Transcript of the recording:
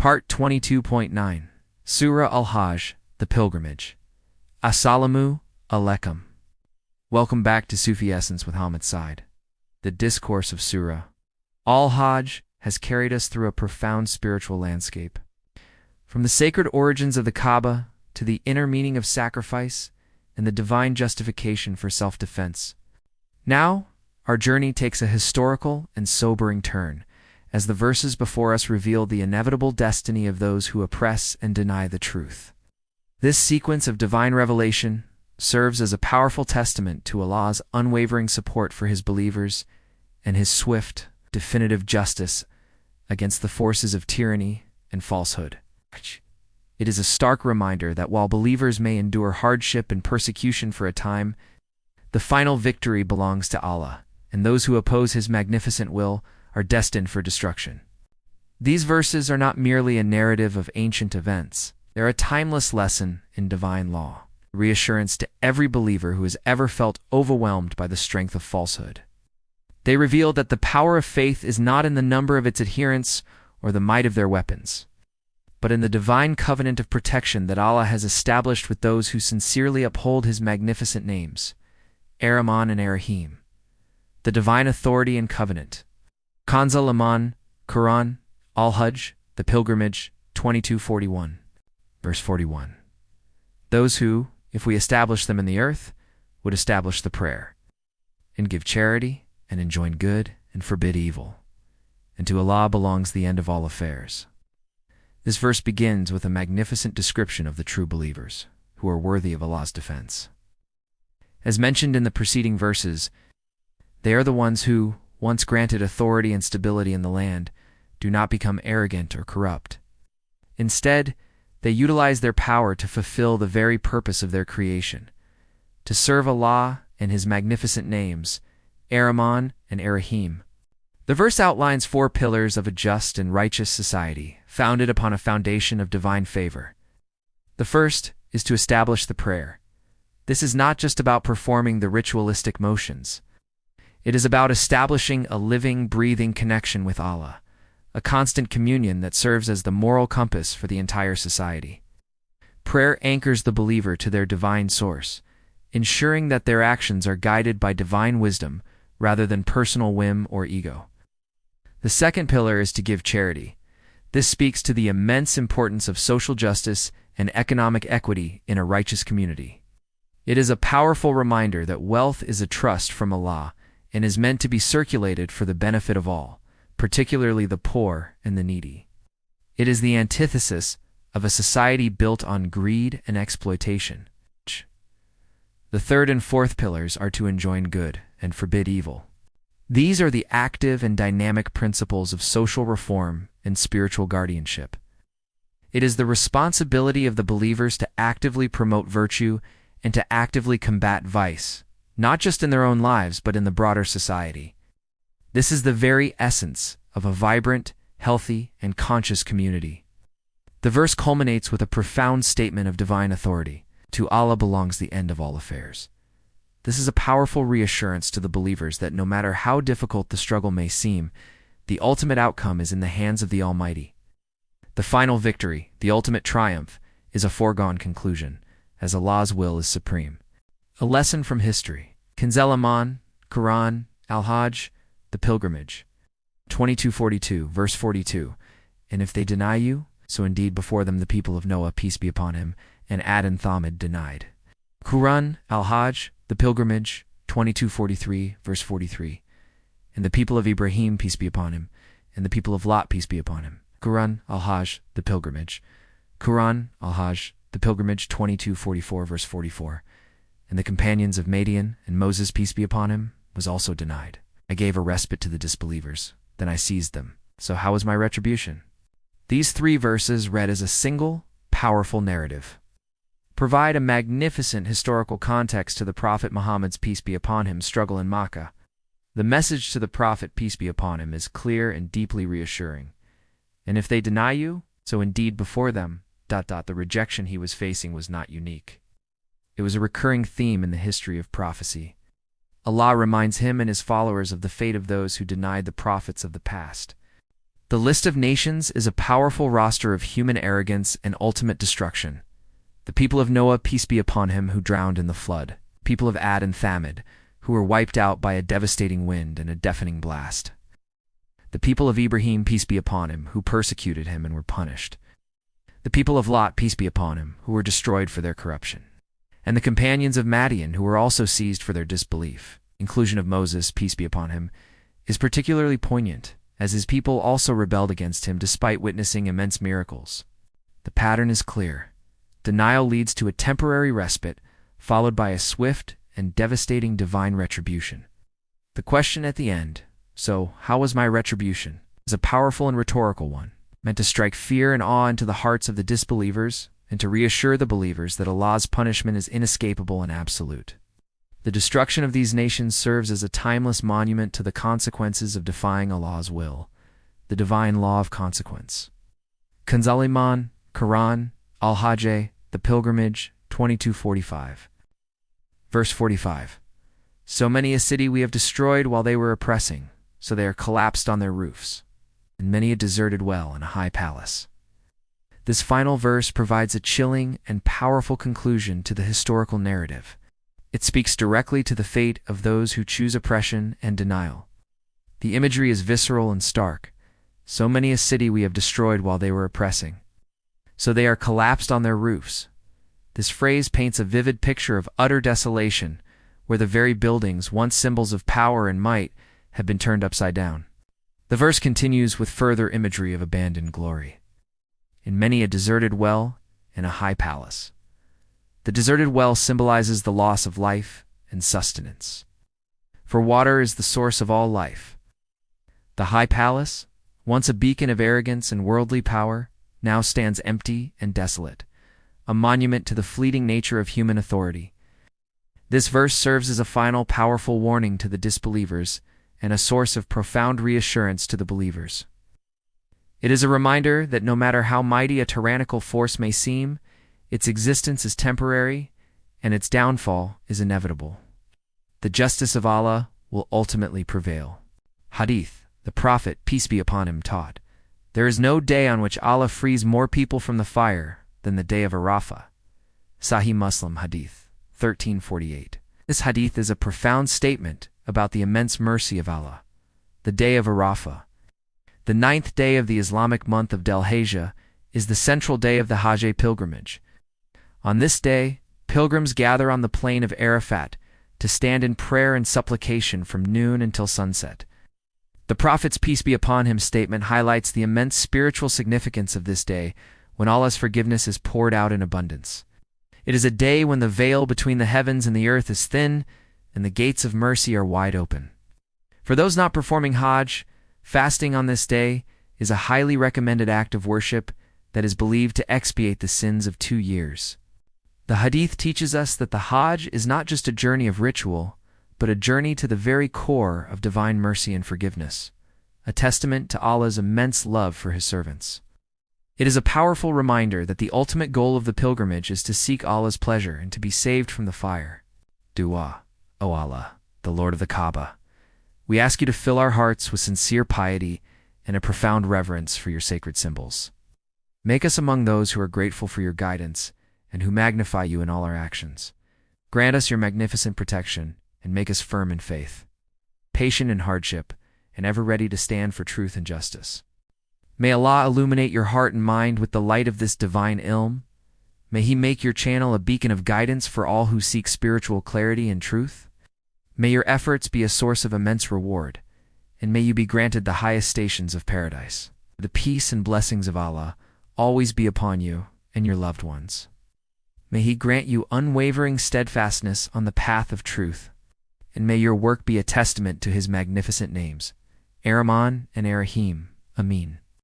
Part 22.9 Surah Al-Hajj, the Pilgrimage. Assalamu alaikum. Welcome back to Sufi Essence with Hammad Syed. The discourse of Surah Al-Hajj has carried us through a profound spiritual landscape. From the sacred origins of the Kaaba to the inner meaning of sacrifice and the divine justification for self-defense. Now, our journey takes a historical and sobering turn, as the verses before us reveal the inevitable destiny of those who oppress and deny the truth. This sequence of divine revelation serves as a powerful testament to Allah's unwavering support for His believers and His swift, definitive justice against the forces of tyranny and falsehood. It is a stark reminder that while believers may endure hardship and persecution for a time, the final victory belongs to Allah, and those who oppose His magnificent will are destined for destruction. These verses are not merely a narrative of ancient events. They're a timeless lesson in divine law, reassurance to every believer who has ever felt overwhelmed by the strength of falsehood. They reveal that the power of faith is not in the number of its adherents or the might of their weapons, but in the divine covenant of protection that Allah has established with those who sincerely uphold His magnificent names, Ar-Rahman and Ar-Rahim. The divine authority and covenant. Kanza Laman, Quran, Al-Hajj, the Pilgrimage, 2241, verse 41. Those who, if we establish them in the earth, would establish the prayer, and give charity, and enjoin good, and forbid evil. And to Allah belongs the end of all affairs. This verse begins with a magnificent description of the true believers, who are worthy of Allah's defense. As mentioned in the preceding verses, they are the ones who, once granted authority and stability in the land, do not become arrogant or corrupt. Instead, they utilize their power to fulfill the very purpose of their creation, to serve Allah and His magnificent names, Ar-Rahman and Ar-Rahim. The verse outlines 4 pillars of a just and righteous society, founded upon a foundation of divine favor. The first is to establish the prayer. This is not just about performing the ritualistic motions. It is about establishing a living, breathing connection with Allah, a constant communion that serves as the moral compass for the entire society. Prayer anchors the believer to their divine source, ensuring that their actions are guided by divine wisdom rather than personal whim or ego. The second pillar is to give charity. This speaks to the immense importance of social justice and economic equity in a righteous community. It is a powerful reminder that wealth is a trust from Allah and is meant to be circulated for the benefit of all, particularly the poor and the needy. It is the antithesis of a society built on greed and exploitation. The third and fourth pillars are to enjoin good and forbid evil. These are the active and dynamic principles of social reform and spiritual guardianship. It is the responsibility of the believers to actively promote virtue and to actively combat vice, not just in their own lives, but in the broader society. This is the very essence of a vibrant, healthy, and conscious community. The verse culminates with a profound statement of divine authority. To Allah belongs the end of all affairs. This is a powerful reassurance to the believers that no matter how difficult the struggle may seem, the ultimate outcome is in the hands of the Almighty. The final victory, the ultimate triumph, is a foregone conclusion, as Allah's will is supreme. A lesson from history. Kanza Laman, Quran, Al-Hajj, the Pilgrimage. 2242, verse 42. And if they deny you, so indeed before them the people of Noah, peace be upon him, and Ad and Thamud denied. Quran, Al-Hajj, the Pilgrimage, 2243, verse 43. And the people of Ibrahim, peace be upon him, and the people of Lot, peace be upon him. Quran, Al-Hajj, the Pilgrimage. Quran, Al-Hajj, the Pilgrimage, 2244, verse 44. And the companions of Madian and Moses, peace be upon him, was also denied. I gave a respite to the disbelievers, then I seized them. So how was my retribution? These 3 verses, read as a single, powerful narrative, provide a magnificent historical context to the Prophet Muhammad's, peace be upon him, struggle in Makkah. The message to the Prophet, peace be upon him, is clear and deeply reassuring. And if they deny you, so indeed before them, the rejection he was facing was not unique. It was a recurring theme in the history of prophecy. Allah reminds him and his followers of the fate of those who denied the prophets of the past. The list of nations is a powerful roster of human arrogance and ultimate destruction. The people of Noah, peace be upon him, who drowned in the flood. People of Ad and Thamud, who were wiped out by a devastating wind and a deafening blast. The people of Ibrahim, peace be upon him, who persecuted him and were punished. The people of Lot, peace be upon him, who were destroyed for their corruption. And the companions of Madian, who were also seized for their disbelief. Inclusion of Moses, peace be upon him, is particularly poignant, as his people also rebelled against him despite witnessing immense miracles. The pattern is clear. Denial leads to a temporary respite, followed by a swift and devastating divine retribution. The question at the end, so how was my retribution, is a powerful and rhetorical one, meant to strike fear and awe into the hearts of the disbelievers and to reassure the believers that Allah's punishment is inescapable and absolute. The destruction of these nations serves as a timeless monument to the consequences of defying Allah's will, the divine law of consequence. Kanz al-Iman, Quran, Al-Hajj, the Pilgrimage, 2245. Verse 45. So many a city we have destroyed while they were oppressing, so they are collapsed on their roofs, and many a deserted well and a high palace. This final verse provides a chilling and powerful conclusion to the historical narrative. It speaks directly to the fate of those who choose oppression and denial. The imagery is visceral and stark. So many a city we have destroyed while they were oppressing, so they are collapsed on their roofs. This phrase paints a vivid picture of utter desolation, where the very buildings, once symbols of power and might, have been turned upside down. The verse continues with further imagery of abandoned glory. In many a deserted well and a high palace. The deserted well symbolizes the loss of life and sustenance. For water is the source of all life. The high palace, once a beacon of arrogance and worldly power, now stands empty and desolate, a monument to the fleeting nature of human authority. This verse serves as a final powerful warning to the disbelievers and a source of profound reassurance to the believers. It is a reminder that no matter how mighty a tyrannical force may seem, its existence is temporary and its downfall is inevitable. The justice of Allah will ultimately prevail. Hadith, the Prophet, peace be upon him, taught, "There is no day on which Allah frees more people from the fire than the day of Arafah." Sahih Muslim Hadith, 1348. This hadith is a profound statement about the immense mercy of Allah. The day of Arafah, the 9th day of the Islamic month of Dhul Hijjah, is the central day of the Hajj pilgrimage. On this day, pilgrims gather on the plain of Arafat to stand in prayer and supplication from noon until sunset. The Prophet's peace be upon him statement highlights the immense spiritual significance of this day, when Allah's forgiveness is poured out in abundance. It is a day when the veil between the heavens and the earth is thin, and the gates of mercy are wide open. For those not performing Hajj, fasting on this day is a highly recommended act of worship that is believed to expiate the sins of 2 years. The Hadith teaches us that the Hajj is not just a journey of ritual, but a journey to the very core of divine mercy and forgiveness, a testament to Allah's immense love for His servants. It is a powerful reminder that the ultimate goal of the pilgrimage is to seek Allah's pleasure and to be saved from the fire. Dua, O Allah, the Lord of the Kaaba, we ask you to fill our hearts with sincere piety and a profound reverence for your sacred symbols. Make us among those who are grateful for your guidance and who magnify you in all our actions. Grant us your magnificent protection and make us firm in faith, patient in hardship, and ever ready to stand for truth and justice. May Allah illuminate your heart and mind with the light of this divine ilm. May He make your channel a beacon of guidance for all who seek spiritual clarity and truth. May your efforts be a source of immense reward, and may you be granted the highest stations of paradise. The peace and blessings of Allah always be upon you and your loved ones. May He grant you unwavering steadfastness on the path of truth, and may your work be a testament to His magnificent names, Ar-Rahman and Ar-Rahim. Amin.